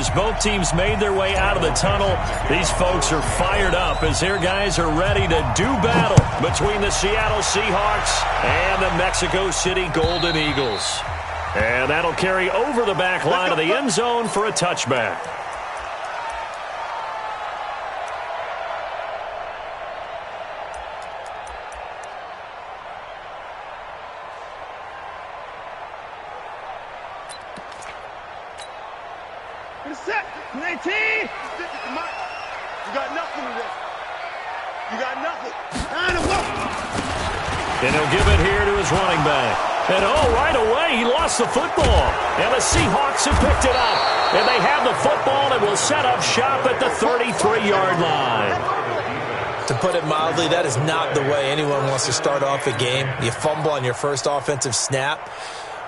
as both teams made their way out of the tunnel, these folks are fired up as their guys are ready to do battle between the Seattle Seahawks and the Mexico City Golden Eagles. And that'll carry over the back line of the end zone for a touchback. Set. 19. You got nothing today. You got nothing. And he'll give it here to his running back. And right away, he lost the football. And the Seahawks have picked it up. And they have the football and will set up shop at the 33-yard line. To put it mildly, that is not the way anyone wants to start off a game. You fumble on your first offensive snap.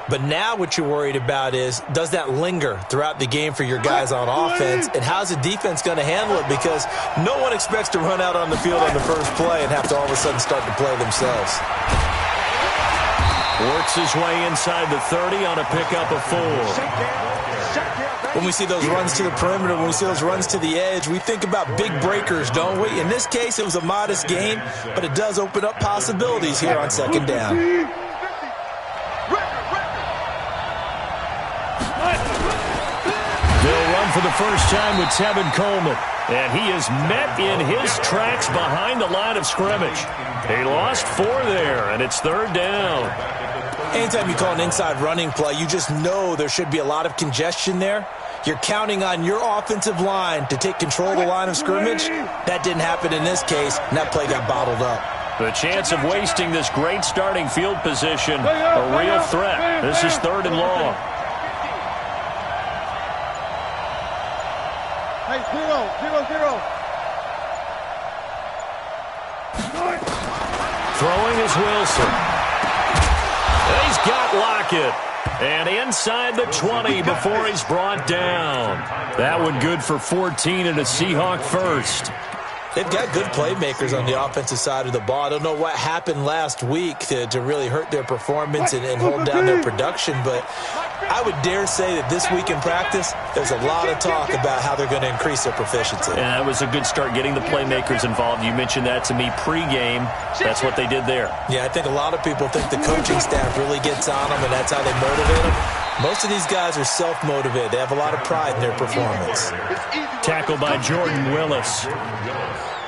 But now what you're worried about is, does that linger throughout the game for your guys on offense? And how's the defense going to handle it? Because no one expects to run out on the field on the first play and have to all of a sudden start to play themselves. Works his way inside the 30 on a pickup of 4. When we see those runs to the perimeter, when we see those runs to the edge, we think about big breakers, don't we? In this case, it was a modest gain, but it does open up possibilities here on second down. They'll run for the first time with Tevin Coleman. And he is met in his tracks behind the line of scrimmage. He lost 4 there, and it's third down. Anytime you call an inside running play, you just know there should be a lot of congestion there. You're counting on your offensive line to take control of the line of scrimmage. That didn't happen in this case, and that play got bottled up. The chance of wasting this great starting field position, a real threat. This is third and long. Hey, 0-0-0. Throwing is Wilson. He's got Lockett. And inside the 20 before he's brought down. That one good for 14 and a Seahawk first. They've got good playmakers on the offensive side of the ball. I don't know what happened last week to really hurt their performance and hold down their production, but I would dare say that this week in practice, there's a lot of talk about how they're going to increase their proficiency. And that was a good start getting the playmakers involved. You mentioned that to me pregame. That's what they did there. Yeah, I think a lot of people think the coaching staff really gets on them, and that's how they motivate them. Most of these guys are self-motivated. They have a lot of pride in their performance. Tackle by Jordan Willis.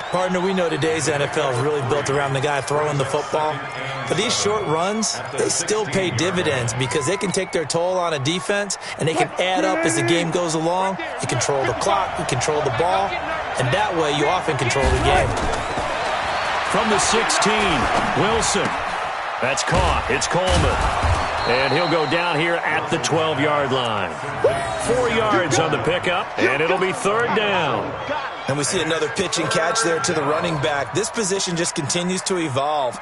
Partner, we know today's NFL is really built around the guy throwing the football. But these short runs, they still pay dividends because they can take their toll on a defense and they can add up as the game goes along. You control the clock, you control the ball, and that way you often control the game. From the 16, Wilson. That's caught. It's Coleman. And he'll go down here at the 12-yard line. 4 yards on the pickup, and it'll be third down. And we see another pitch and catch there to the running back. This position just continues to evolve.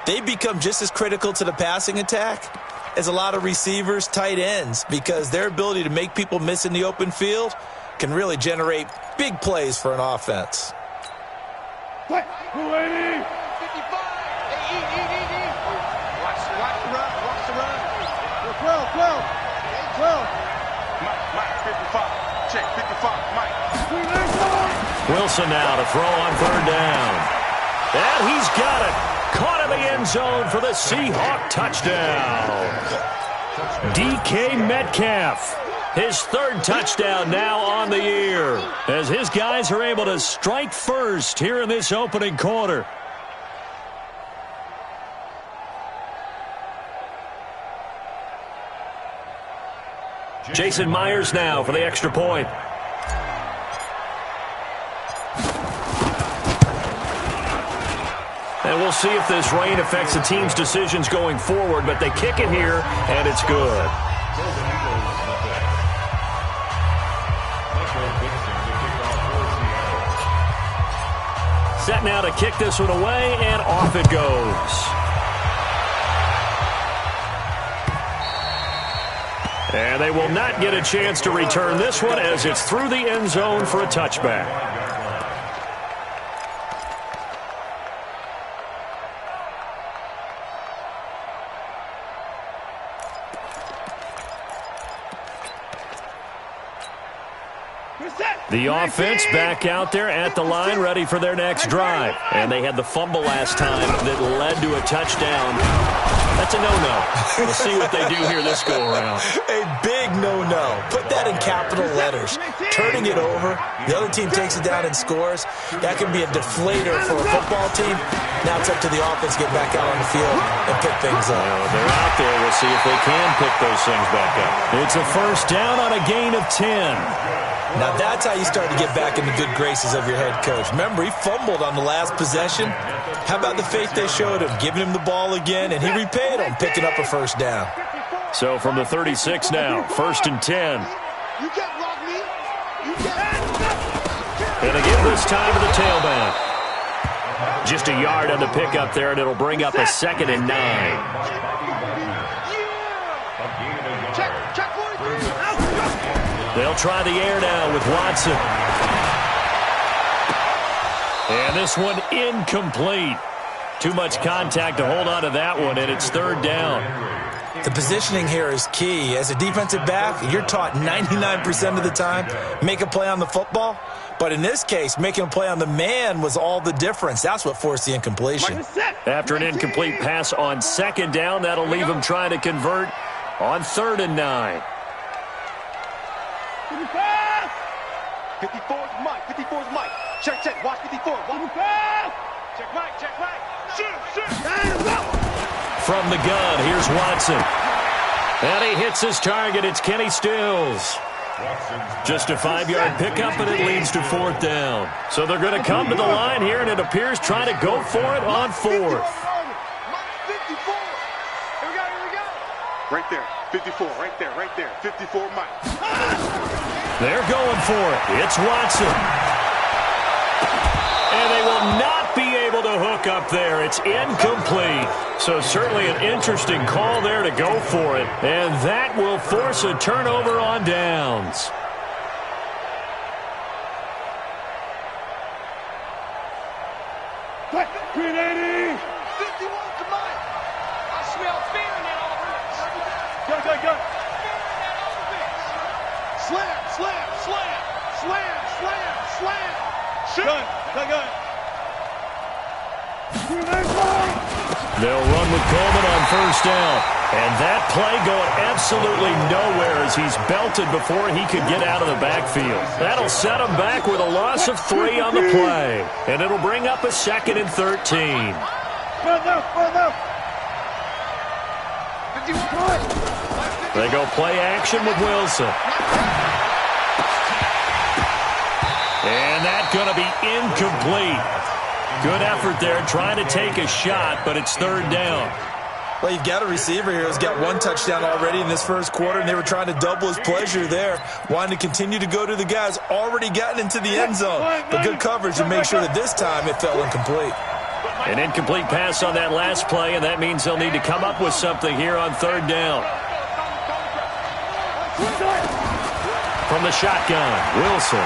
They become just as critical to the passing attack as a lot of receivers, tight ends, because their ability to make people miss in the open field can really generate big plays for an offense. Watch the run. 12. Mike, 55. Check, 55, Mike. Wilson now to throw on third down. And he's got it. Caught in the end zone for the Seahawk touchdown. DK Metcalf. His third touchdown now on the year as his guys are able to strike first here in this opening quarter. Jason Myers now for the extra point. And we'll see if this rain affects the team's decisions going forward, but they kick it here, and it's good. Set now to kick this one away, and off it goes. And they will not get a chance to return this one as it's through the end zone for a touchback. The offense back out there at the line, ready for their next drive. And they had the fumble last time that led to a touchdown. That's a no-no. We'll see what they do here this go-around. A big no-no. Put that in capital letters. Turning it over, the other team takes it down and scores. That can be a deflator for a football team. Now it's up to the offense to get back out on the field and pick things up. They're out there. We'll see if they can pick those things back up. It's a first down on a gain of 10. Now that's how you start to get back in the good graces of your head coach. Remember, he fumbled on the last possession. How about the faith they showed him, giving him the ball again, and he repaid him, picking up a first down. So from the 36 now, first and 10. And again this time to the tailback. Just a yard on the pickup there, and it'll bring up a 2nd and 9. They'll try the air now with Watson. And this one incomplete. Too much contact to hold on to that one, and it's 3rd down. The positioning here is key. As a defensive back, you're taught 99% of the time, make a play on the football. But in this case, making a play on the man was all the difference. That's what forced the incompletion. After an incomplete pass on 2nd down, that'll leave him trying to convert on 3rd and 9. 54's Mike. 54's Mike. Check. Watch 54. Check right. Shoot. From the gun, here's Watson. And he hits his target. It's Kenny Stills. Just a 5-yard pickup, and it leads to 4th down. So they're going to come to the line here, and it appears trying to go for it on 4th. Right there. 54. Right there. 54 Mike. They're going for it. It's Watson. And they will not be able to hook up there. It's incomplete. So certainly an interesting call there to go for it. And that will force a turnover on downs. Green 80. 51 to Mike. I smell fear in that offense. Go. Slam. Shoot. Gun. They'll run with Coleman on 1st down. And that play going absolutely nowhere as he's belted before he could get out of the backfield. That'll set him back with a loss of 3 on the play. And it'll bring up a 2nd and 13. They go play action with Wilson. And that's going to be incomplete. Good effort there trying to take a shot, but it's 3rd down. Well, you've got a receiver here who's got 1 touchdown already in this first quarter, and they were trying to double his pleasure there, wanting to continue to go to the guys already gotten into the end zone. But good coverage to make sure that this time it fell incomplete. An incomplete pass on that last play, and that means they'll need to come up with something here on 3rd down. From the shotgun, Wilson.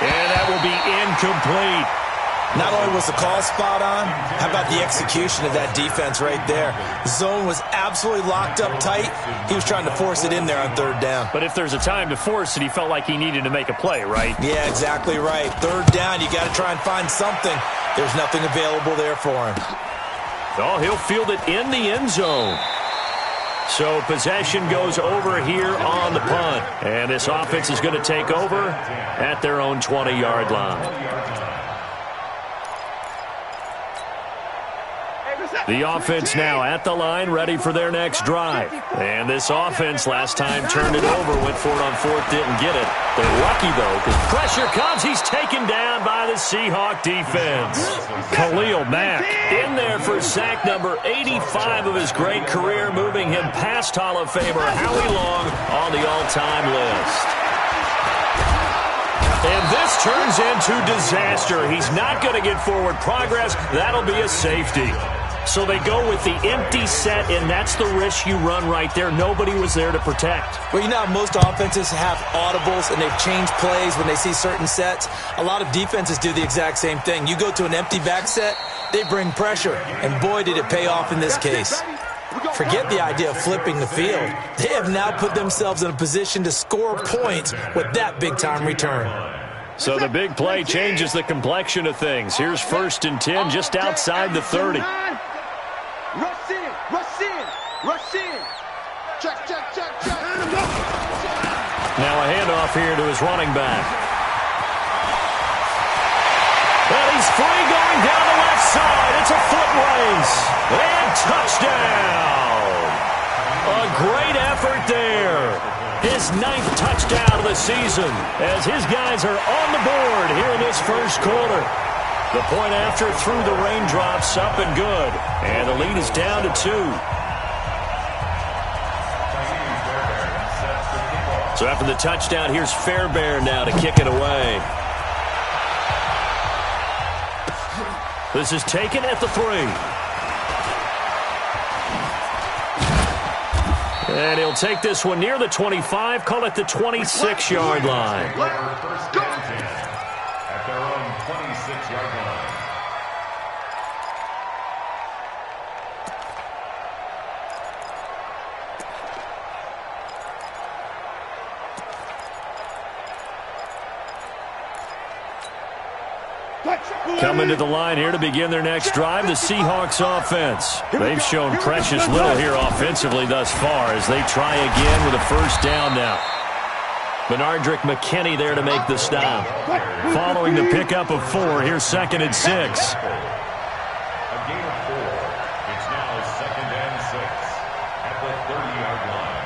And that will be incomplete. Not only was the call spot on, how about the execution of that defense right there? The zone was absolutely locked up tight. He was trying to force it in there on 3rd down. But if there's a time to force it, he felt like he needed to make a play, right? Yeah, exactly right. 3rd down, you got to try and find something. There's nothing available there for him. Oh, he'll field it in the end zone. So possession goes over here on the punt. And this offense is going to take over at their own 20-yard line. The offense now at the line, ready for their next drive. And this offense last time turned it over, went for it on 4th, didn't get it. They're lucky, though, because pressure comes. He's taken down by the Seahawk defense. Khalil Mack in there for sack number 85 of his great career, moving him past Hall of Famer Howie Long on the all-time list. And this turns into disaster. He's not going to get forward progress. That'll be a safety. So they go with the empty set, and that's the risk you run right there. Nobody was there to protect. Well, you know how most offenses have audibles, and they've changed plays when they see certain sets. A lot of defenses do the exact same thing. You go to an empty back set, they bring pressure, and boy, did it pay off in this case. Forget the idea of flipping the field. They have now put themselves in a position to score points with that big-time return. So the big play changes the complexion of things. Here's 1st and 10 just outside the 30. Rush in, rush in, rush in. Check, check, check, check. Now a handoff here to his running back. And he's free going down the left side. It's a foot race. And touchdown. A great effort there. His 9th touchdown of the season as his guys are on the board here in this first quarter. The point after through the raindrops up and good. And the lead is down to 2. So after the touchdown, here's Fairbairn now to kick it away. This is taken at the 3. And he'll take this one near the 25, call it the 26-yard line. First down at their own 26-yard line. Coming to the line here to begin their next drive, the Seahawks offense. They've shown precious little here offensively thus far as they try again with a first down now. Benardrick McKinney there to make the stop. Following the pickup of 4, here's 2nd and 6. A gain of 4. It's now 2nd and 6 at the 30-yard line.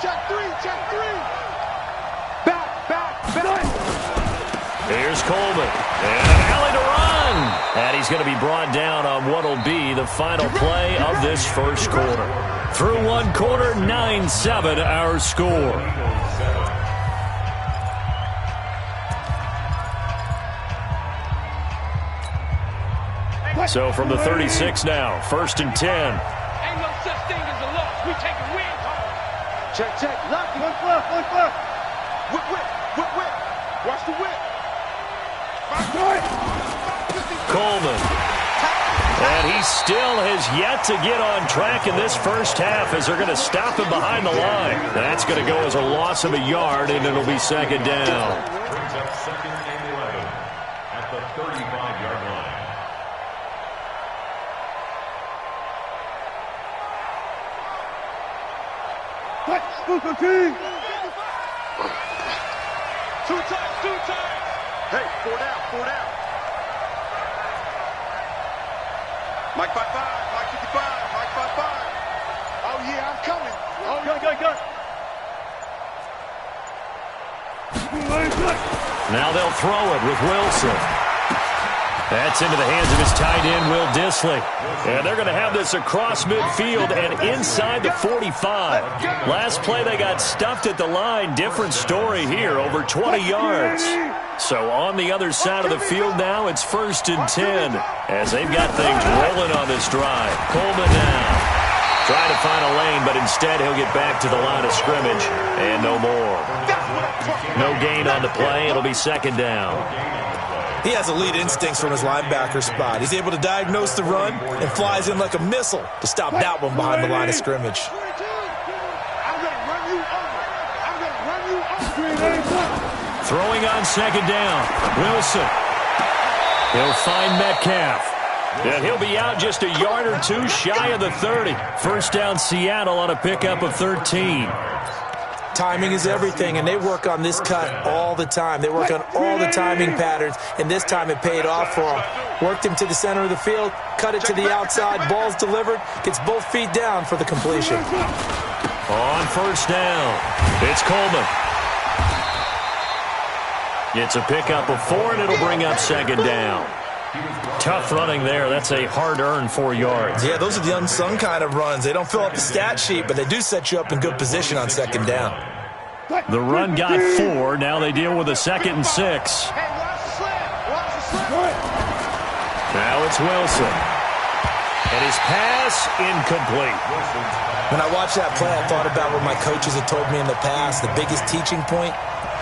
Check 3, check 3. Back. Here's Coleman. And an alley to run. And he's going to be brought down on what will be the final play of this first quarter. Through one quarter, 9-7 our score. So from the 36 now, 1st and 10. Ain't no such thing as a loss. We take a win home. Check. Lock it. Look left. Whip. Watch the whip. Coleman. And he still has yet to get on track in this first half as they're going to stop him behind the line. That's going to go as a loss of a yard, and it'll be 2nd down. Brings up 2nd and 11 at the 35-yard line. Two times. Hey, 4 down. Mike 55, Mike 55, Mike 55. Oh, yeah, I'm coming. Oh, go. Now they'll throw it with Wilson. That's into the hands of his tight end, Will Dissly. And they're going to have this across midfield and inside the 45. Last play they got stuffed at the line. Different story here, over 20 yards. So on the other side of the field now, it's 1st and 10 as they've got things rolling on this drive. Coleman now trying to find a lane, but instead he'll get back to the line of scrimmage and no more. No gain on the play. It'll be 2nd down. He has elite instincts from his linebacker spot. He's able to diagnose the run and flies in like a missile to stop that one behind the line of scrimmage. Throwing on 2nd down. Wilson. He'll find Metcalf. And he'll be out just a yard or 2 shy of the 30. First down Seattle on a pickup of 13. Timing is everything, and they work on this cut all the time. They work on all the timing patterns, and this time it paid off for him. Worked him to the center of the field, cut it to the outside, ball's delivered, gets both feet down for the completion. On first down, it's Coleman. It's a pickup of 4, and it'll bring up 2nd down. Tough running there. That's a hard-earned 4 yards. Yeah, those are the unsung kind of runs. They don't fill up the stat sheet, but they do set you up in good position on 2nd down. The run got 4. Now they deal with a 2nd and 6. Now it's Wilson. And his pass incomplete. When I watched that play, I thought about what my coaches had told me in the past. The biggest teaching point,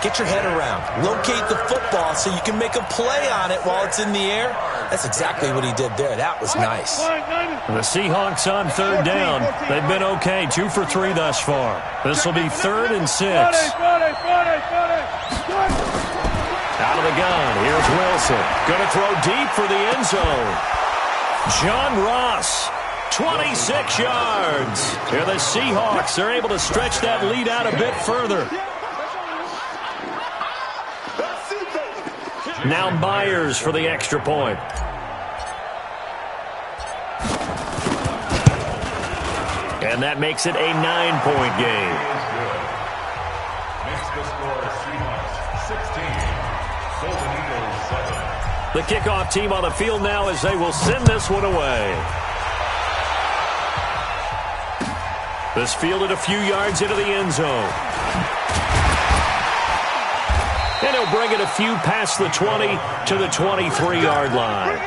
get your head around. Locate the football so you can make a play on it while it's in the air. That's exactly what he did there. That was nice. The Seahawks on third down. They've been okay, 2 for 3 thus far. This will be 3rd and 6. Out of the gun, here's Wilson. Going to throw deep for the end zone. John Ross, 26 yards. Here the Seahawks are able to stretch that lead out a bit further. Now Myers for the extra point. And that makes it a 9-point game. Makes the score Seahawks 16. The kickoff team on the field now as they will send this one away. This fielded a few yards into the end zone. And he'll bring it a few past the 20 to the 23-yard line.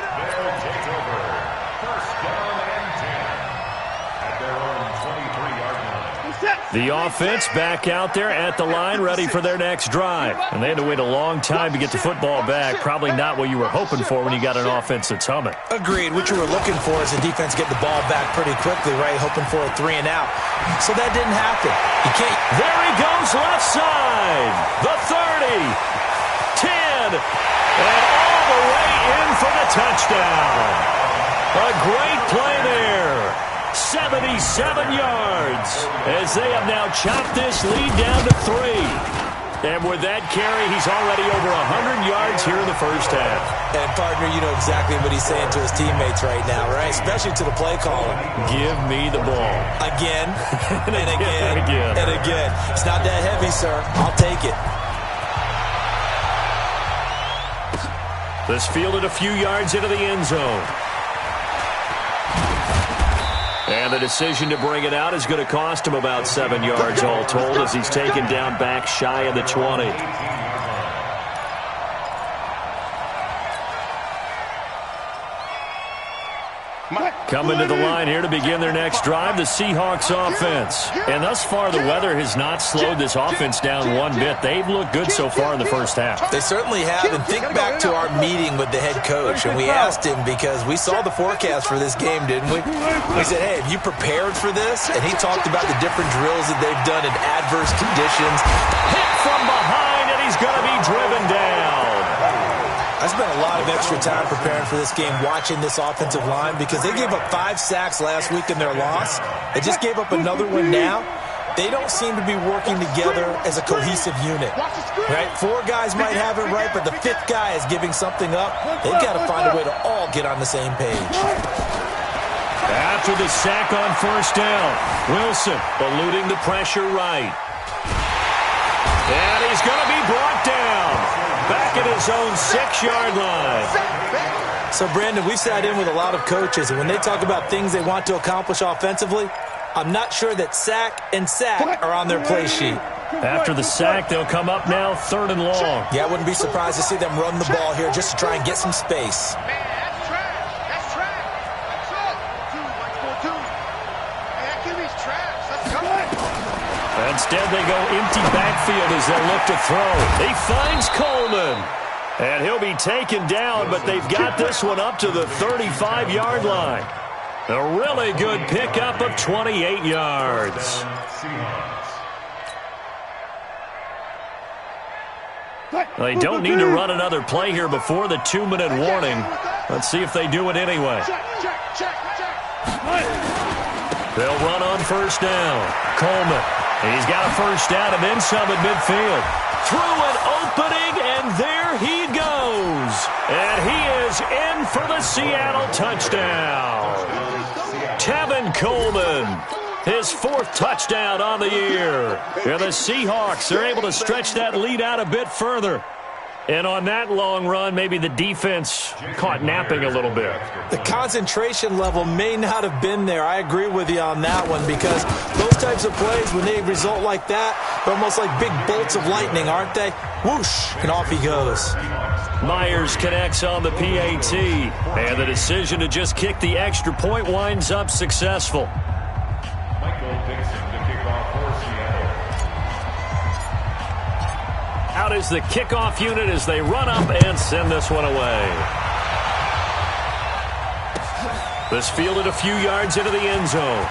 The offense back out there at the line, ready for their next drive. And they had to wait a long time to get the football back. Probably not what you were hoping for when you got an offense that's humming. Agreed. What you were looking for is the defense get the ball back pretty quickly, right? Hoping for a 3 and out. So that didn't happen. You can't. There he goes, left side. The 30, 10, and all the way in for the touchdown. A great play there. 77 yards as they have now chopped this lead down to 3. And with that carry, he's already over 100 yards here in the first half. And, partner, you know exactly what he's saying to his teammates right now, right? Especially to the play caller. Give me the ball. Again, and again, and again. It's not that heavy, sir. I'll take it. This fielded a few yards into the end zone. And the decision to bring it out is going to cost him about 7 yards all told as he's taken down back shy of the 20. Coming to the line here to begin their next drive, the Seahawks offense. And thus far, the weather has not slowed this offense down one bit. They've looked good so far in the first half. They certainly have. And think back to our meeting with the head coach. And we asked him, because we saw the forecast for this game, didn't we? We said, hey, have you prepared for this? And he talked about the different drills that they've done in adverse conditions. Hit from behind, and he's going to be driven down. I spent a lot of extra time preparing for this game, watching this offensive line, because they gave up 5 sacks last week in their loss. They just gave up another one now. They don't seem to be working together as a cohesive unit, right? 4 guys might have it right, but the 5th guy is giving something up. They've got to find a way to all get on the same page. After the sack on first down, Wilson eluding the pressure right. And he's going to be brought down. Back at his own 6-yard line. So, Brandon, we've sat in with a lot of coaches, and when they talk about things they want to accomplish offensively, I'm not sure that sack and sack are on their play sheet. After the sack, they'll come up now 3rd and long. Yeah, I wouldn't be surprised to see them run the ball here just to try and get some space. Instead, they go empty backfield as they look to throw. He finds Coleman. And he'll be taken down, but they've got this one up to the 35-yard line. A really good pickup of 28 yards. They don't need to run another play here before the 2-minute warning. Let's see if they do it anyway. They'll run on first down. Coleman. He's got a first down and then some at midfield. Through an opening, and there he goes. And he is in for the Seattle touchdown. Tevin Coleman, his 4th touchdown on the year. And the Seahawks are able to stretch that lead out a bit further. And on that long run, maybe the defense caught napping a little bit. The concentration level may not have been there. I agree with you on that one, because those types of plays, when they result like that, they're almost like big bolts of lightning, aren't they? Whoosh, and off he goes. Myers connects on the PAT, and the decision to just kick the extra point winds up successful. out as the kickoff unit as they run up and send this one away. This fielded a few yards into the end zone.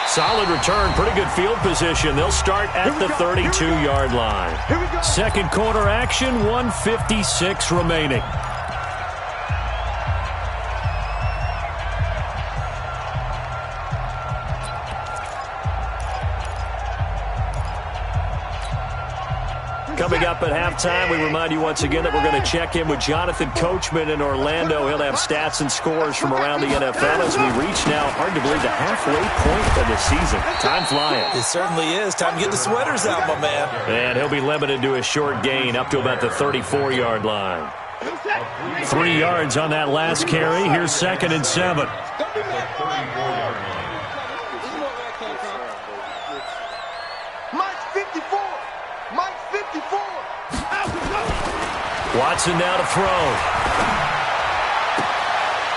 Solid return, pretty good field position. They'll start at the 32-yard line. Second quarter action, 1:56 remaining. Coming up at halftime, we remind you once again that we're going to check in with Jonathan Coachman in Orlando. He'll have stats and scores from around the NFL as we reach now, hard to believe, the halfway point of the season. Time flying. It certainly is. Time to get the sweaters out, my man. And he'll be limited to a short gain up to about the 34-yard line. 3 yards on that last carry. Here's 2nd and 7. Watson now to throw.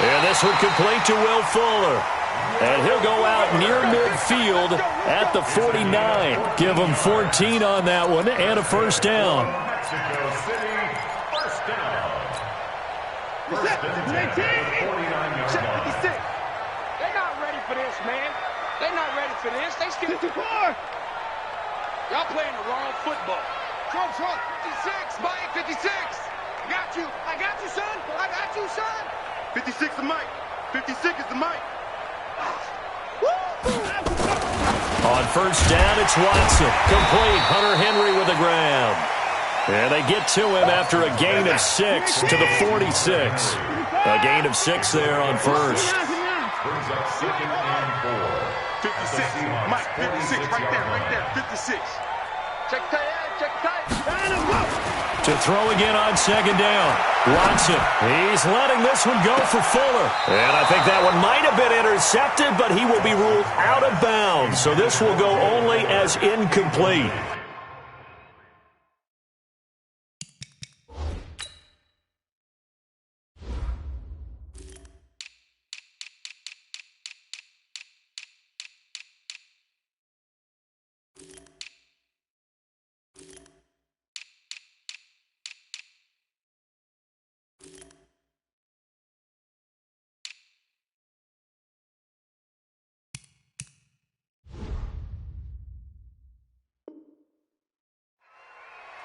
And this one complete to Will Fuller. And he'll go out near midfield at the 49. Give him 14 on that one and a first down. Mexico City, first down. First and 10 at the 49-yard line. They're not ready for this, man. They're not ready for this. They scared too far. Y'all playing the wrong football. Trump, 56, Mike, 56. I got you, son. I got you, son. 56 is Mike. 56 is the Mike. On first down, it's Watson. Complete. Hunter Henry with a grab. And they get to him after a gain of 6 to the 46. A gain of 6 there on first. Brings up 2nd and 4. 56. Mike, 56. Right there. 56. Check tight. To throw again on 2nd down. Watson, he's letting this one go for Fuller. And I think that one might have been intercepted, but he will be ruled out of bounds. So this will go only as incomplete.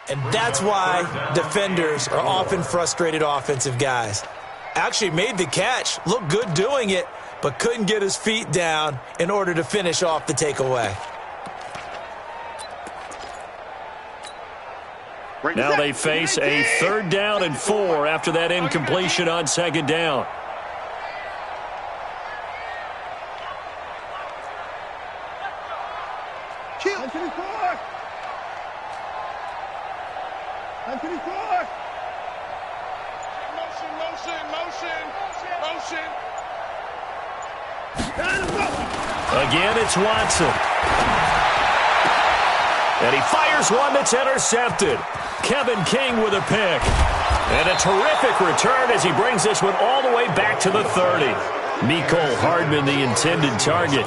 And that's why defenders are often frustrated offensive guys. Actually made the catch, looked good doing it, but couldn't get his feet down in order to finish off the takeaway. Now they face a 3rd down and 4 after that incompletion on 2nd down. Motion. Again, it's Watson. And he fires one that's intercepted. Kevin King with a pick. And a terrific return as he brings this one all the way back to the 30. Mecole Hardman, the intended target.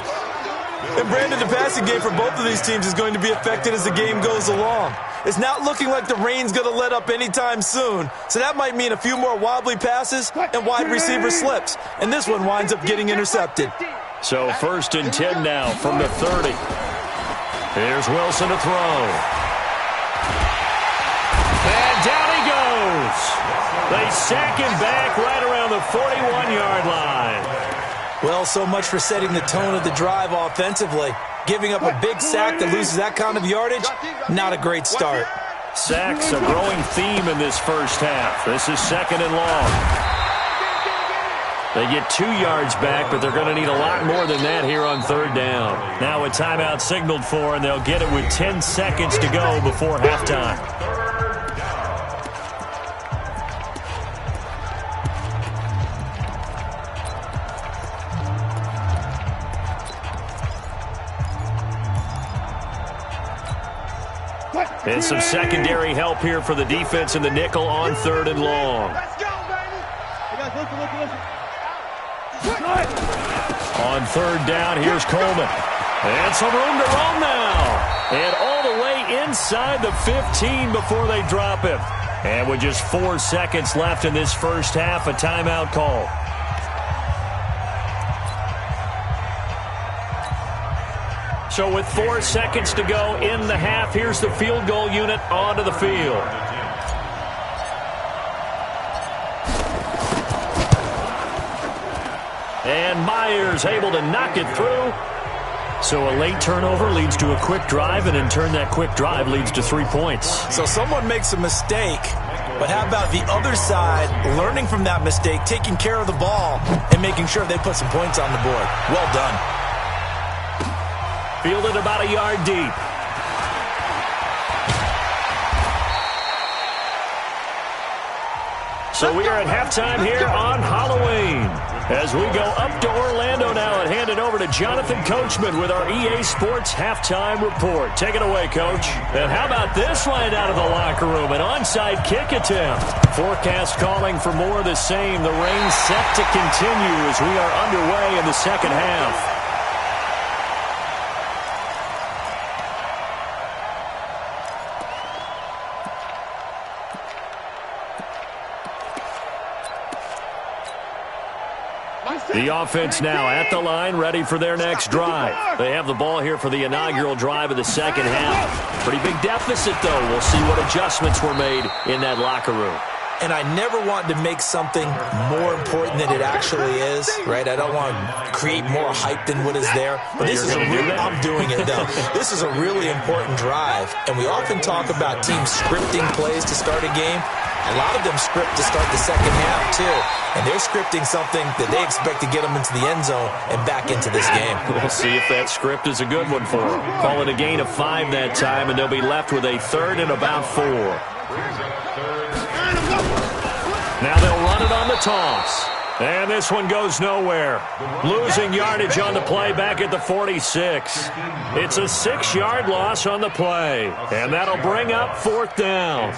And Brandon, the passing game for both of these teams is going to be affected as the game goes along. It's not looking like the rain's going to let up anytime soon, so that might mean a few more wobbly passes and wide receiver slips, and this one winds up getting intercepted. So 1st and 10 now from the 30. Here's Wilson to throw. And down he goes. They sack him back right around the 41-yard line. Well, so much for setting the tone of the drive offensively. Giving up a big sack that loses that kind of yardage, not a great start. Sacks a growing theme in this first half. This is 2nd and long. They get 2 yards back, but they're going to need a lot more than that here on 3rd down. Now a timeout signaled for, and they'll get it with 10 seconds to go before halftime. And some secondary help here for the defense in the nickel on 3rd and long. Let's go, baby. On 3rd down, here's Coleman. And some room to roam now. And all the way inside the 15 before they drop him. And with just 4 seconds left in this first half, a timeout call. So with 4 seconds to go in the half, here's the field goal unit onto the field. And Myers able to knock it through. So a late turnover leads to a quick drive, and in turn that quick drive leads to 3 points. So someone makes a mistake, but how about the other side learning from that mistake, taking care of the ball, and making sure they put some points on the board? Well done. Fielded about a yard deep. So we are at halftime here on Halloween. As we go up to Orlando now and hand it over to Jonathan Coachman with our EA Sports Halftime Report. Take it away, Coach. And how about this line out of the locker room? An onside kick attempt. Forecast calling for more of the same. The rain set to continue as we are underway in the second half. The offense now at the line, ready for their next drive. They have the ball here for the inaugural drive of the second half. Pretty big deficit, though. We'll see what adjustments were made in that locker room. And I never want to make something more important than it actually is, right? I don't want to create more hype than what is there. But this is I'm doing it, though. This is a really important drive. And we often talk about teams scripting plays to start a game. A lot of them script to start the second half, too. And they're scripting something that they expect to get them into the end zone and back into this game. We'll see if that script is a good one for them. Call it a gain of 5 that time, and they'll be left with a third and about 4. Now they'll run it on the toss. And this one goes nowhere. Losing yardage on the play back at the 46. It's a 6-yard loss on the play. And that'll bring up 4th down.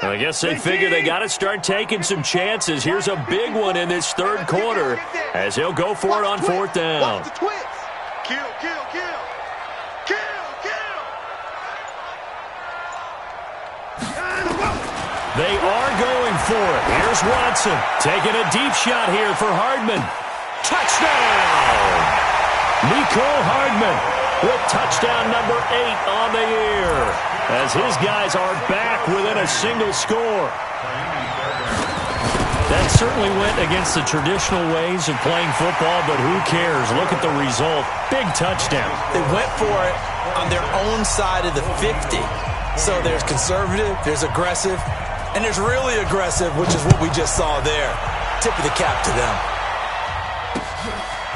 I guess they figure they got to start taking some chances. Here's a big one in this third quarter as he'll go for it on 4th down. Kill, kill, kill. Kill, kill. They are going for it. Here's Watson taking a deep shot here for Hardman. Touchdown! Nicole Hardman with touchdown number 8 on the year, as his guys are back within a single score. That certainly went against the traditional ways of playing football, but who cares? Look at the result. Big touchdown. They went for it on their own side of the 50. So there's conservative, there's aggressive, and there's really aggressive, which is what we just saw there. Tip of the cap to them.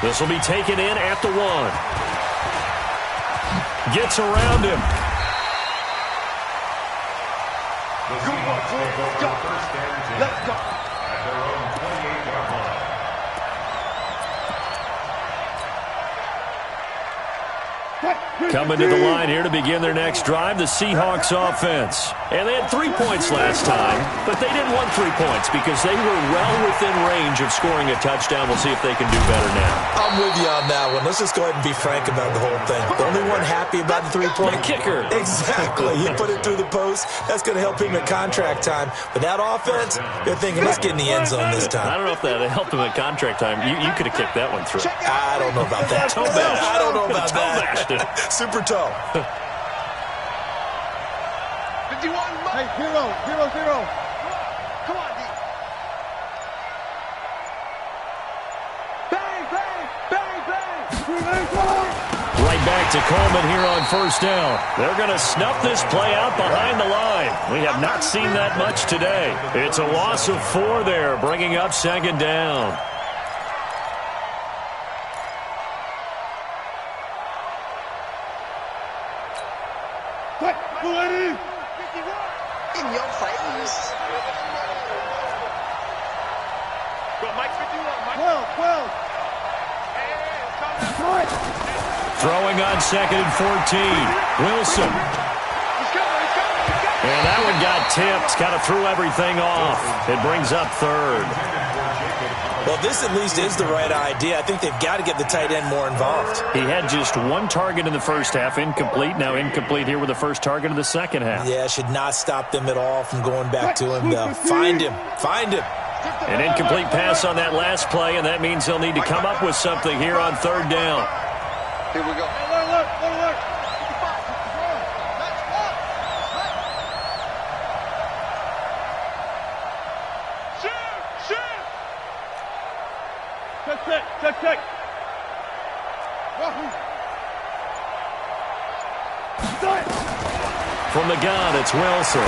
This will be taken in at the 1. Gets around him. Let's go. At their own 28-yard line. Coming to the line here to begin their next drive, the Seahawks offense. And they had 3 points last time, but they didn't want 3 points because they were well within range of scoring a touchdown. We'll see if they can do better now. I'm with you on that one. Let's just go ahead and be frank about the whole thing. The only one happy about the 3-point kicker. Exactly. He put it through the post. That's going to help him at contract time. But that offense, they're thinking, let's get in the end zone this time. I don't know if that helped him at contract time. You could have kicked that one through. I don't know about that. I don't know about that. Super toe. 51. Hey, 0, 0, 0. Come on, D. Bang, bang, bang, bang. Right back to Coleman here on 1st down. They're going to snuff this play out behind the line. We have not seen that much today. It's a loss of 4 there, bringing up 2nd down. In your face. Go, Mike 51, Mike. 12, 12. Throwing on 2nd and 14. Wilson. And that one got tipped. Kind of threw everything off. It brings up 3rd. Well, this at least is the right idea. I think they've got to get the tight end more involved. He had just 1 target in the first half, incomplete. Now incomplete here with the first target of the second half. Yeah, should not stop them at all from going back to him, though. Find him. Find him. An incomplete pass on that last play, and that means he'll need to come up with something here on 3rd down. Here we go. Check. From the gun, it's Wilson.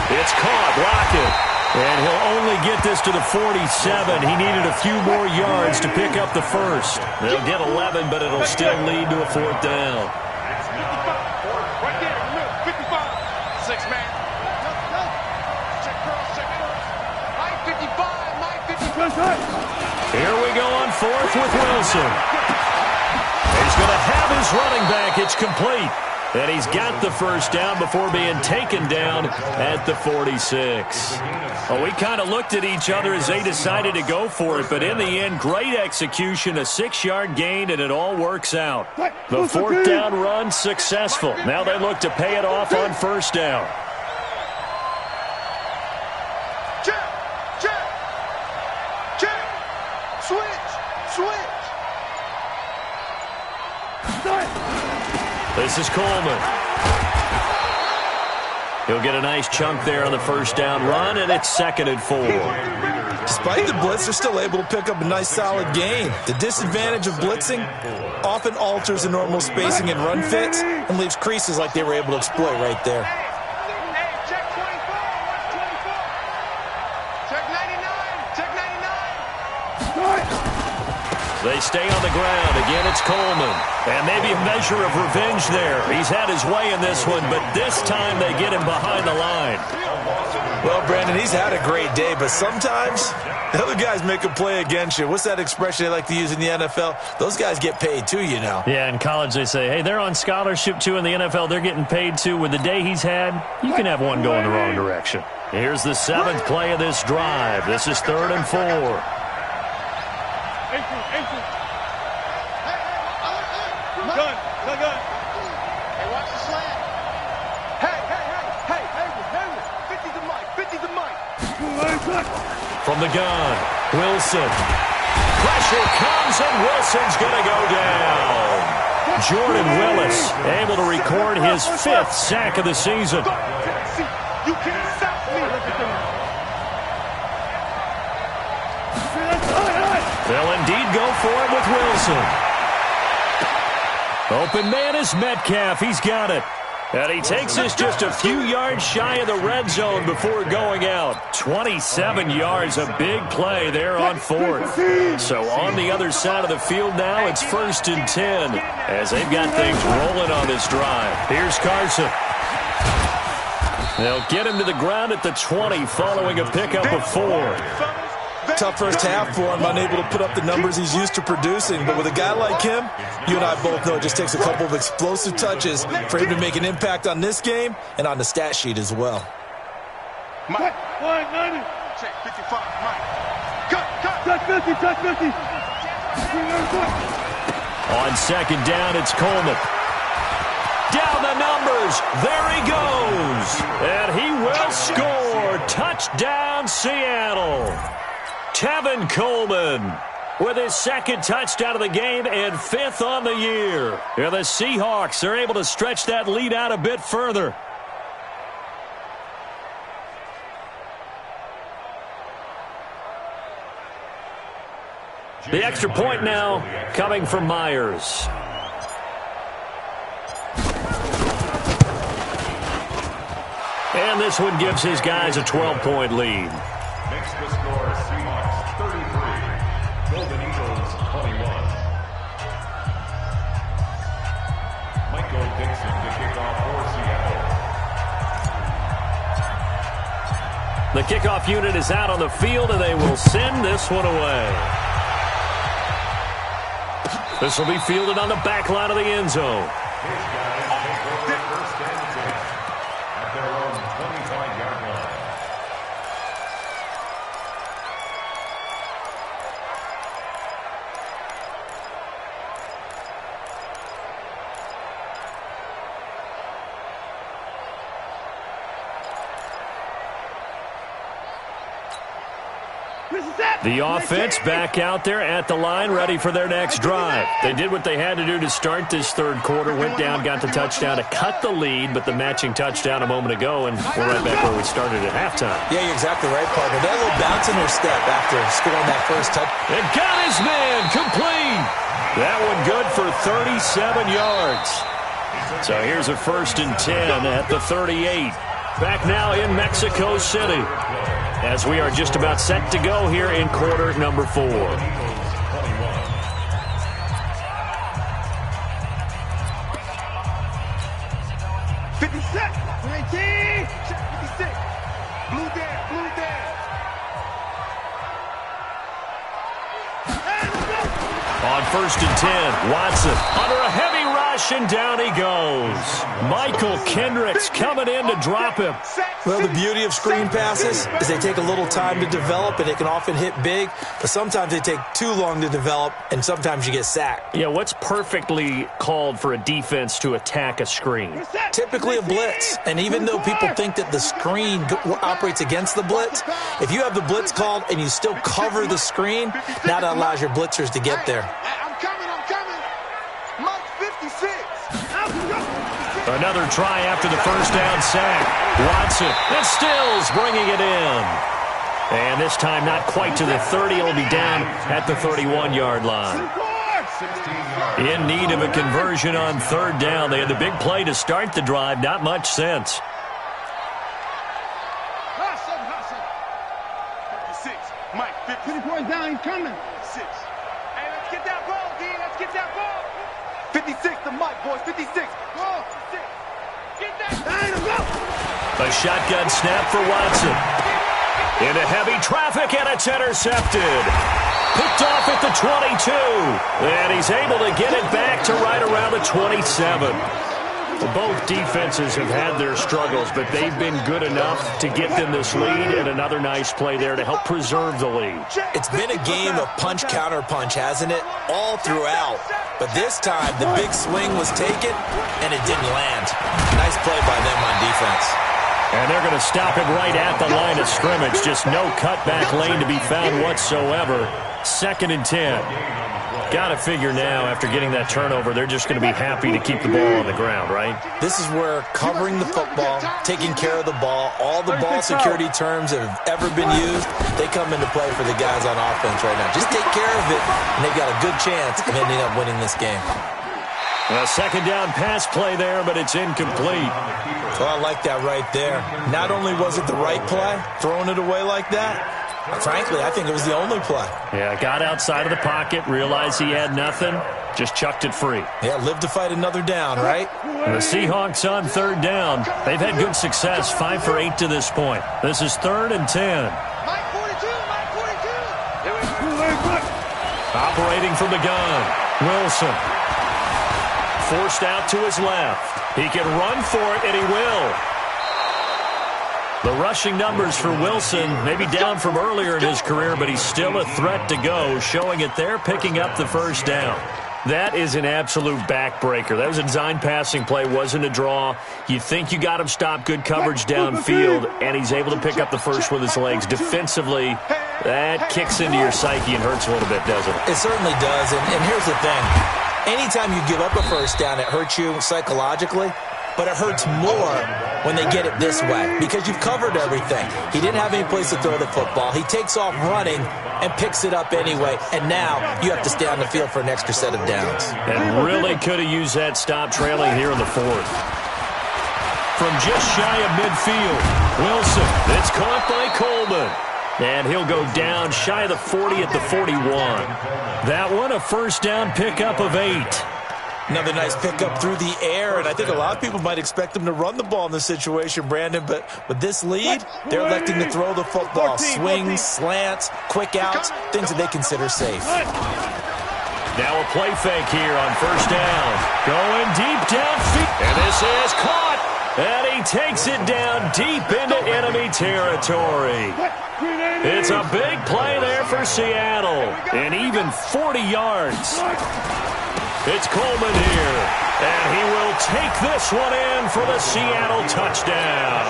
It's caught, block it. And he'll only get this to the 47. He needed a few more yards to pick up the first. They'll get 11, but it'll still lead to a 4th down. 55. Right there, 55. 6 man. Check cross. My 55. Here we go on 4th with Wilson. He's going to have his running back. It's complete. And he's got the first down before being taken down at the 46. Well, we kind of looked at each other as they decided to go for it, but in the end, great execution, a 6-yard gain, and it all works out. The 4th down run successful. Now they look to pay it off on 1st down. This is Coleman. He'll get a nice chunk there on the 1st down run, and it's 2nd and 4. Despite the blitz, they're still able to pick up a nice solid gain. The disadvantage of blitzing often alters the normal spacing and run fits and leaves creases like they were able to exploit right there. Check 24. Check 99. They stay on the ground. Again, it's Coleman. And maybe a measure of revenge there. He's had his way in this one, but this time they get him behind the line. Well, Brandon, he's had a great day, but sometimes the other guys make a play against you. What's that expression they like to use in the NFL? Those guys get paid too, you know. Yeah, in college they say, hey, they're on scholarship too. In the NFL, they're getting paid too. With the day he's had, you can have one go in the wrong direction. Here's the 7th play of this drive. This is 3rd and 4. Gun. Hey, watch the slant. Hey. 50 to Mike. From the gun, Wilson. Pressure comes, and Wilson's going to go down. Jordan Willis able to record his 5th sack of the season. You can't stop me. They'll indeed go for it with Wilson. Open man is Metcalf. He's got it. And he takes this just a few yards shy of the red zone before going out. 27 yards, a big play there on 4th. So on the other side of the field now, it's 1st and 10 as they've got things rolling on this drive. Here's Carson. They'll get him to the ground at the 20 following a pickup of 4. Tough first half for him, unable to put up the numbers he's used to producing. But with a guy like him, you and I both know it just takes a couple of explosive touches for him to make an impact on this game and on the stat sheet as well. Mike. 190. Check 55. Mike. Cut. Touch 50. On 2nd down, it's Coleman. Down the numbers. There he goes. And he will score. Touchdown, Seattle. Tevin Coleman with his 2nd touchdown of the game and 5th on the year. And the Seahawks are able to stretch that lead out a bit further. The extra point now coming from Myers. And this one gives his guys a 12-point lead. Makes the score Seahawks 33, Golden Eagles 21. Michael Dixon to kick off for Seattle. The kickoff unit is out on the field, and they will send this one away. This will be fielded on the back line of the end zone. His guys take over first and 10 at their own 25-yard line. The offense back out there at the line, ready for their next drive. They did what they had to do to start this third quarter, went down, got the touchdown to cut the lead, but the matching touchdown a moment ago, and we're right back where we started at halftime. Yeah, you're exactly right, partner. They had a little bounce in their step after scoring that first touchdown. And got his man complete. That one good for 37 yards. So here's a 1st and 10 at the 38. Back now in Mexico City, as we are just about set to go here in quarter number 4. 50 seconds. 19. 56. Blue dead. Blue dead. On 1st and 10, Watson under a heavy rush, and down he goes. Michael Kendricks coming in to drop him. Well, the beauty of screen passes is they take a little time to develop, and they can often hit big, but sometimes they take too long to develop, and sometimes you get sacked. Yeah, what's perfectly called for a defense to attack a screen? Typically a blitz, and even though people think that the screen operates against the blitz, if you have the blitz called and you still cover the screen, now that allows your blitzers to get there. I'm coming. Mike 56. Another try after the first down sack. Watson and Stills bringing it in. And this time not quite to the 30. It'll be down at the 31-yard line. In need of a conversion on 3rd down. They had the big play to start the drive. Not much sense. Hustle. 56. Mike 50. 20 points down, he's coming. 6. Hey, let's get that ball, D. Let's get that ball. 56 to Mike, boys. 56. Whoa. 56. Get that. A shotgun snap for Watson. Into heavy traffic, and it's intercepted. Picked off at the 22. And he's able to get it back to right around the 27. Both defenses have had their struggles, but they've been good enough to get them this lead, and another nice play there to help preserve the lead. It's been a game of punch-counter-punch, hasn't it? All throughout. But this time, the big swing was taken, and it didn't land. Nice play by them on defense. And they're going to stop him right at the line of scrimmage. Just no cutback lane to be found whatsoever. 2nd and 10. Got to figure now, after getting that turnover, they're just going to be happy to keep the ball on the ground, right? This is where covering the football, taking care of the ball, all the ball security terms that have ever been used, they come into play for the guys on offense right now. Just take care of it, and they've got a good chance of ending up winning this game. A 2nd down pass play there, but it's incomplete. Well, I like that right there. Not only was it the right play, throwing it away like that, frankly, I think it was the only play. Yeah, got outside of the pocket, realized he had nothing, just chucked it free. Yeah, live to fight another down, right? The Seahawks on 3rd down. They've had good success, 5 for 8 to this point. This is 3rd and 10. Mike 42. Operating from the gun, Wilson. Forced out to his left. He can run for it, and he will. The rushing numbers for Wilson may be down from earlier in his career, but he's still a threat to go, showing it there, picking up the 1st down. That is an absolute backbreaker. That was a design passing play, wasn't a draw. You think you got him stopped, good coverage downfield, and he's able to pick up the first with his legs. Defensively, that kicks into your psyche and hurts a little bit, doesn't it? It certainly does, and here's the thing. Anytime you give up a 1st down, it hurts you psychologically, but it hurts more when they get it this way because you've covered everything. He didn't have any place to throw the football. He takes off running and picks it up anyway, and now you have to stay on the field for an extra set of downs. And really could have used that stop trailing here in the 4th. From just shy of midfield, Wilson, it's caught by Coleman. And he'll go down shy of the 40 at the 41. That one, a 1st down pickup of 8. Another nice pickup through the air, and I think a lot of people might expect them to run the ball in this situation, Brandon, but with this lead, they're electing to throw the football. Swings, slants, quick outs, things that they consider safe. Now a play fake here on first down. Going deep downfield. And this is caught. And he takes it down deep into enemy territory. It's a big play there for Seattle. And even 40 yards. It's Coleman here. And he will take this one in for the Seattle touchdown.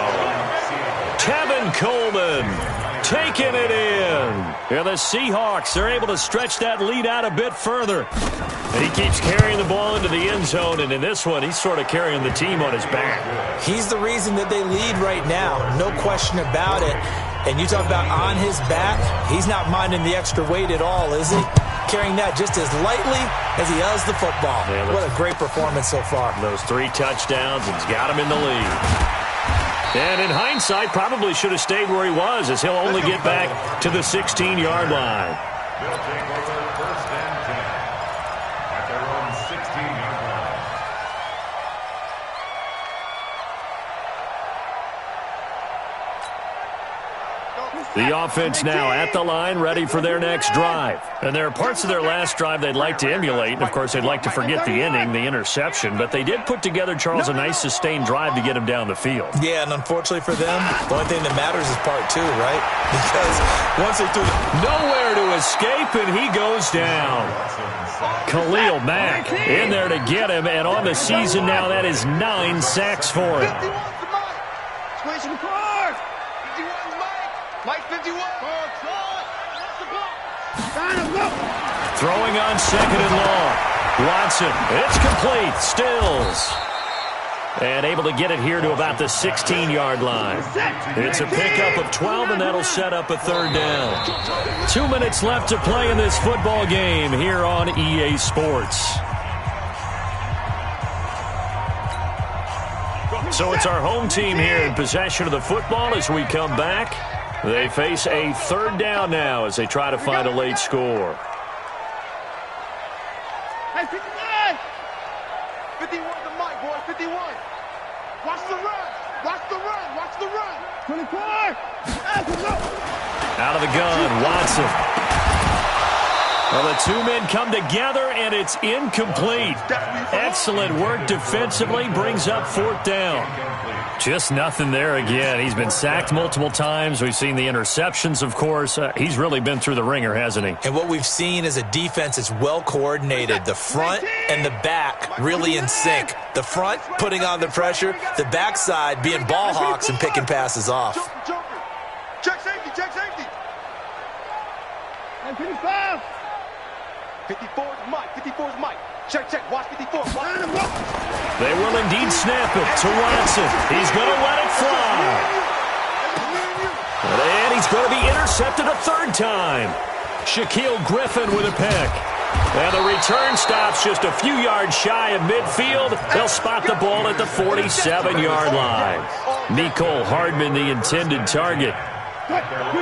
Tevin Coleman taking it in. And the Seahawks are able to stretch that lead out a bit further. And he keeps carrying the ball into the end zone, and in this one, he's sort of carrying the team on his back. He's the reason that they lead right now, no question about it. And you talk about on his back, he's not minding the extra weight at all, is he? Carrying that just as lightly as he does the football. Yeah, what a great performance so far. Those 3 touchdowns, it's got him in the lead. And in hindsight, probably should have stayed where he was, as he'll only get back to the 16-yard line. They'll take over first and 10 at their own 16-yard line. The offense now at the line, ready for their next drive. And there are parts of their last drive they'd like to emulate. And, of course, they'd like to forget the ending, the interception. But they did put together, Charles, a nice sustained drive to get him down the field. Yeah, and unfortunately for them, the only thing that matters is part 2, right? Because once they threw nowhere to escape, and he goes down. Khalil Mack in there to get him. And on the season now, that is 9 sacks for him. Mike 51. Throwing on second and long. Watson, it's complete. Stills. And able to get it here to about the 16-yard line. It's a pickup of 12, and that'll set up a third down. 2 minutes left to play in this football game here on EA Sports. So it's our home team here in possession of the football as we come back. They face a third down now as they try to find a late score. Hey, 59! 51 to Mike, boy, 51. Watch the run. Watch the run. Watch the run. 24. Out of the gun, Watson. Well, the 2 men come together, and it's incomplete. Excellent work defensively, brings up fourth down. Just nothing there again. He's been sacked multiple times. We've seen the interceptions, of course. He's really been through the ringer, hasn't he? And what we've seen is a defense that's well coordinated. The front and the back really in sync. The front putting on the pressure. The backside being ball hawks and picking passes off. Check safety, check safety. 55. 54 is Mike, 54 is Mike. Check, check, watch 54. Watch him go. They will indeed snap it to Watson. He's going to let it fly. And he's going to be intercepted a third time. Shaquille Griffin with a pick. And the return stops just a few yards shy of midfield. They'll spot the ball at the 47-yard line. Nicole Hardman, the intended target.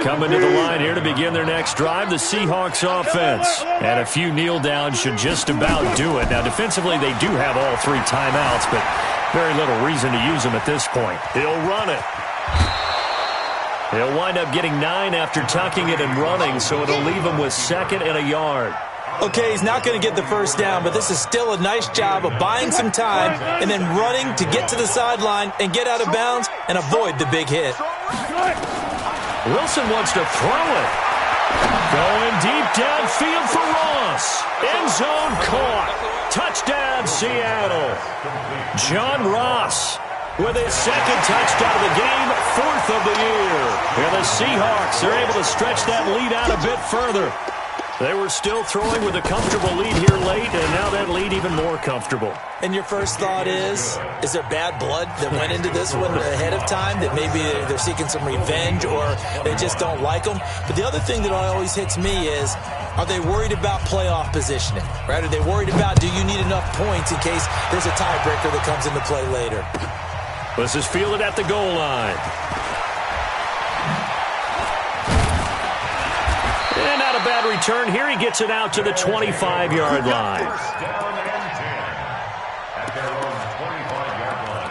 Coming to the line here to begin their next drive, the Seahawks offense. And a few kneel downs should just about do it. Now, defensively, they do have all 3 timeouts, but very little reason to use them at this point. He'll run it. He'll wind up getting 9 after tucking it and running, so it'll leave him with 2nd and a yard. Okay, he's not going to get the first down, but this is still a nice job of buying some time and then running to get to the sideline and get out of bounds and avoid the big hit. Wilson wants to throw it. Going deep downfield for Ross. End zone caught. Touchdown, Seattle. John Ross with his 2nd touchdown of the game, 4th of the year. And the Seahawks are able to stretch that lead out a bit further. They were still throwing with a comfortable lead here late, and now that lead even more comfortable. And your first thought is there bad blood that went into this one ahead of time, that maybe they're seeking some revenge or they just don't like them? But the other thing that always hits me is, are they worried about playoff positioning? Right? Are they worried about, do you need enough points in case there's a tiebreaker that comes into play later? This is fielded at the goal line. And not a bad return here. He gets it out to the 25-yard line. First down and 10 at their own 25-yard line.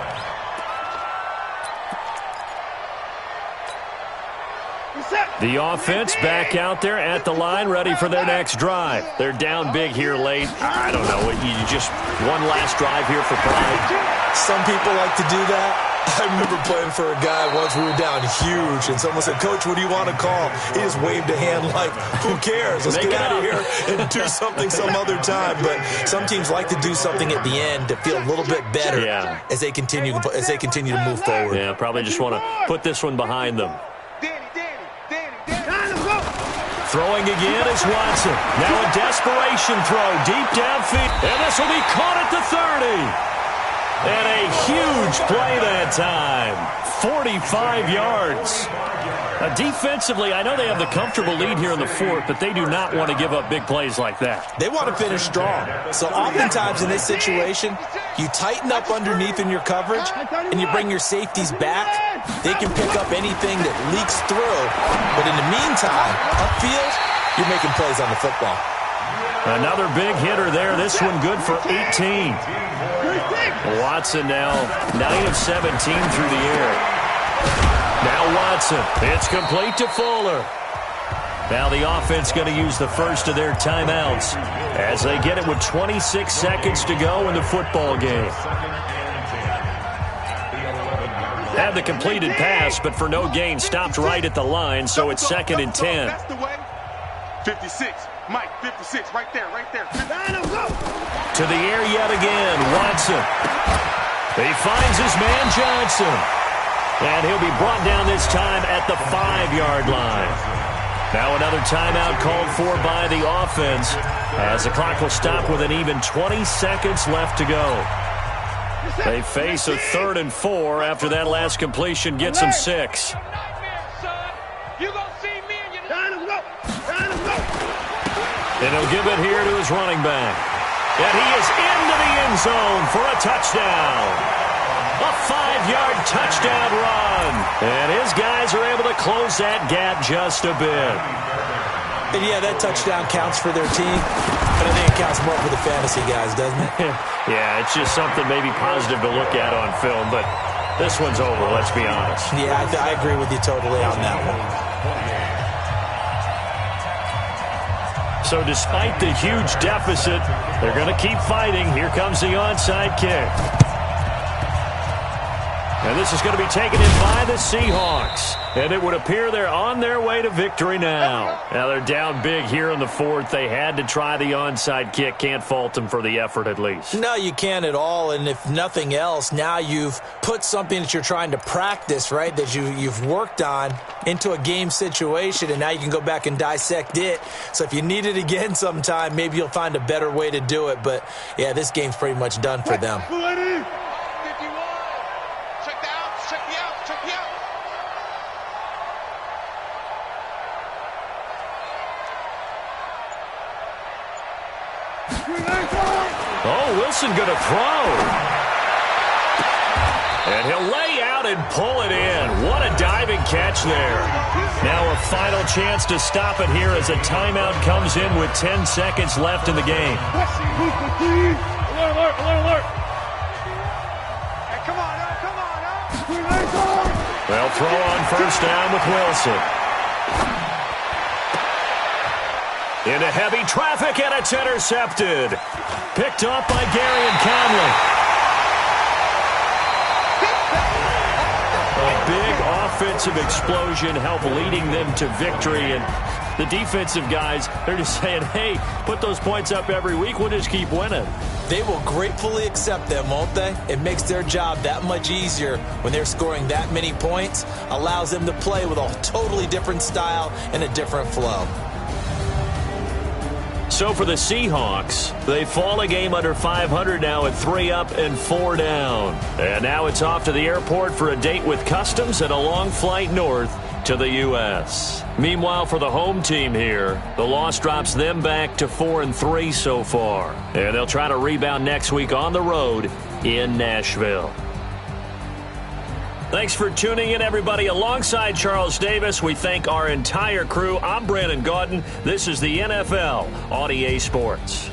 The offense back out there at the line, ready for their next drive. They're down big here late. I don't know. You just one last drive here for pride. Some people like to do that. I remember playing for a guy once. We were down huge, and someone said, "Coach, what do you want to call?" He just waved a hand like, "Who cares? Let's get out of here and do something some other time." But some teams like to do something at the end to feel a little bit better as they continue to move forward. Yeah, probably just want to put this one behind them. Throwing again is Watson. Now a desperation throw deep downfield. And this will be caught at the 30. And a huge play that time. 45 yards. Defensively, I know they have the comfortable lead here in the fourth, but they do not want to give up big plays like that. They want to finish strong. So oftentimes in this situation, you tighten up underneath in your coverage, and you bring your safeties back. They can pick up anything that leaks through. But in the meantime, upfield, you're making plays on the football. Another big hitter there. This one good for 18. Watson now 9 of 17 through the air. Now Watson. It's complete to Fuller. Now the offense going to use the first of their timeouts as they get it with 26 seconds to go in the football game. Had the completed pass, but for no gain, stopped right at the line, so it's 2nd and 10. That's the way. 56. Mike, 56. Right there, right there. To the air yet again. Watson. He finds his man Johnson. And he'll be brought down this time at the 5-yard line. Now another timeout called for by the offense as the clock will stop with an even 20 seconds left to go. They face a 3rd and 4 after that last completion gets them 6. And he'll give it here to his running back. And he is into the end zone for a touchdown. A 5-yard touchdown run. And his guys are able to close that gap just a bit. And yeah, that touchdown counts for their team, but I think it counts more for the fantasy guys, doesn't it? Yeah, it's just something maybe positive to look at on film, but this one's over, let's be honest. Yeah, I agree with you totally on that one. So despite the huge deficit, they're going to keep fighting. Here comes the onside kick. And this is going to be taken in by the Seahawks. And it would appear they're on their way to victory now. Now they're down big here in the fourth. They had to try the onside kick. Can't fault them for the effort at least. No, you can't at all. And if nothing else, now you've put something that you're trying to practice, right, that you've worked on into a game situation, and now you can go back and dissect it. So if you need it again sometime, maybe you'll find a better way to do it. But, yeah, this game's pretty much done for them. Oh, Wilson going to throw. And he'll lay out and pull it in. What a diving catch there. Now a final chance to stop it here as a timeout comes in with 10 seconds left in the game. Alert, alert. Hey, come on now. They'll throw on first down with Wilson. Into heavy traffic, and it's intercepted. Picked up by Gary and Conley. A big offensive explosion helped leading them to victory. And the defensive guys, they're just saying, hey, put those points up every week. We'll just keep winning. They will gratefully accept them, won't they? It makes their job that much easier when they're scoring that many points. Allows them to play with a totally different style and a different flow. So for the Seahawks, they fall a game under 500 now at 3 up and 4 down. And now it's off to the airport for a date with Customs and a long flight north to the U.S. Meanwhile, for the home team here, the loss drops them back to 4-3 so far. And they'll try to rebound next week on the road in Nashville. Thanks for tuning in, everybody. Alongside Charles Davis, we thank our entire crew. I'm Brandon Gaudin. This is the NFL on EA Sports.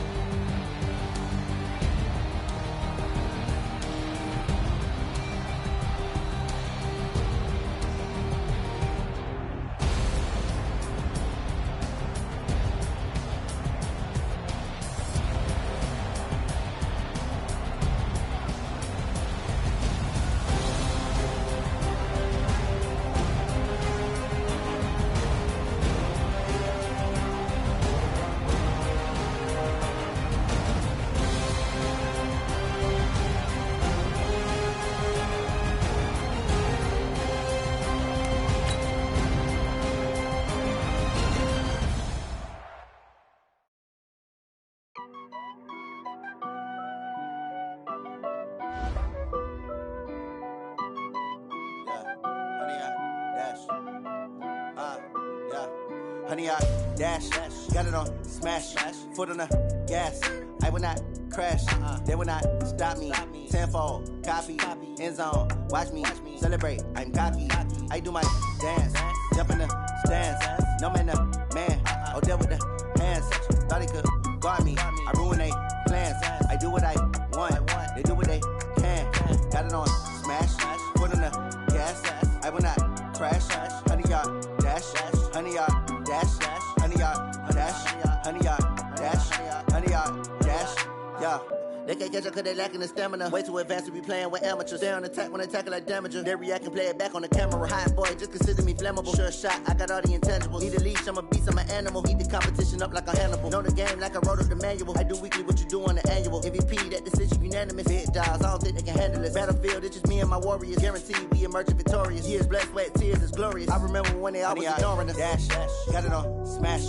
Honey, I dash, got it on smash, foot on the gas. I will not crash, they will not stop me. Tenfold, copy, end zone, watch me celebrate. I'm cocky, I do my dance, jump in the stands. No man, man, oh there with the hands. Thought he could guard me, I ruin they plans. I do what I want, they do what they can. Got it on smash, foot on the gas. I will not crash, honey, y'all dash, honey, y'all dash, honey, y'all dash, honey, y'all dash, honey, y'all dash, yeah. They can't catch up cause they lacking the stamina. Way too advanced to be playing with amateurs. Stay on attack when they tackle like damager. They react and play it back on the camera. Hot boy, just consider me flammable. Sure shot, I got all the intangibles. Need a leash, I'm a beast, I'm an animal. Eat the competition up like a Hannibal. Know the game like I wrote up the manual. I do weekly what you do on the annual. MVP, that decision unanimous. Big dials, I don't think they can handle it. Battlefield, it's just me and my warriors. Guaranteed we emerge victorious. Years, blood, sweat, tears, it's glorious. I remember when they always ignoring us. Dash, got it on smash,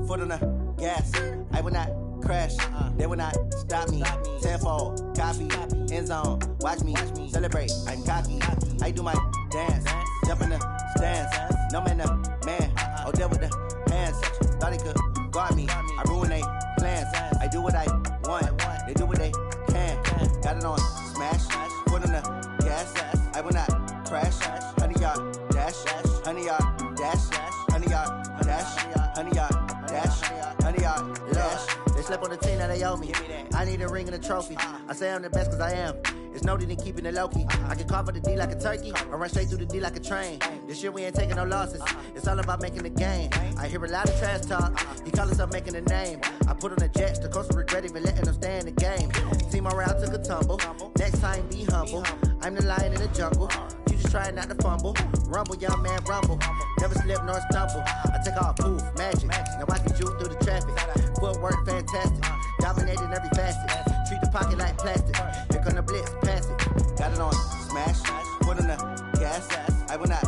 foot on the gas. I will not crash, they will not stop me. Tenfold, copy, end zone, watch me celebrate. I'm cocky, I do my dance, jump in the stands. No man, man, oh there with the hands. Thought he could guard me, I ruin they plans. I do what I want, they do what they can. Got it on smash, foot on the gas. I will not crash, honey, y'all dash, honey, y'all dash, honey, y'all dash, honey, y'all dash, honey, y'all dash. They slept on the team that they owe me. I need a ring and a trophy. I say I'm the best cause I am. It's no need in keeping it low-key. I can carve up the D like a turkey or run straight through the D like a train. This year we ain't taking no losses. It's all about making the game. I hear a lot of trash talk. He call himself making a name. I put on the Jets. The coach will regret even letting them stay in the game. Team morale took a tumble. Next time be humble. I'm the lion in the jungle. You just try not to fumble. Rumble, young man, rumble. Never slip nor stumble. I take all poof, magic. Now I can juke through the traffic. Footwork fantastic. Dominating every facet. Treat the pocket like plastic. Here come the blitz, pass it. Got it on smash. Foot on the gas. I will not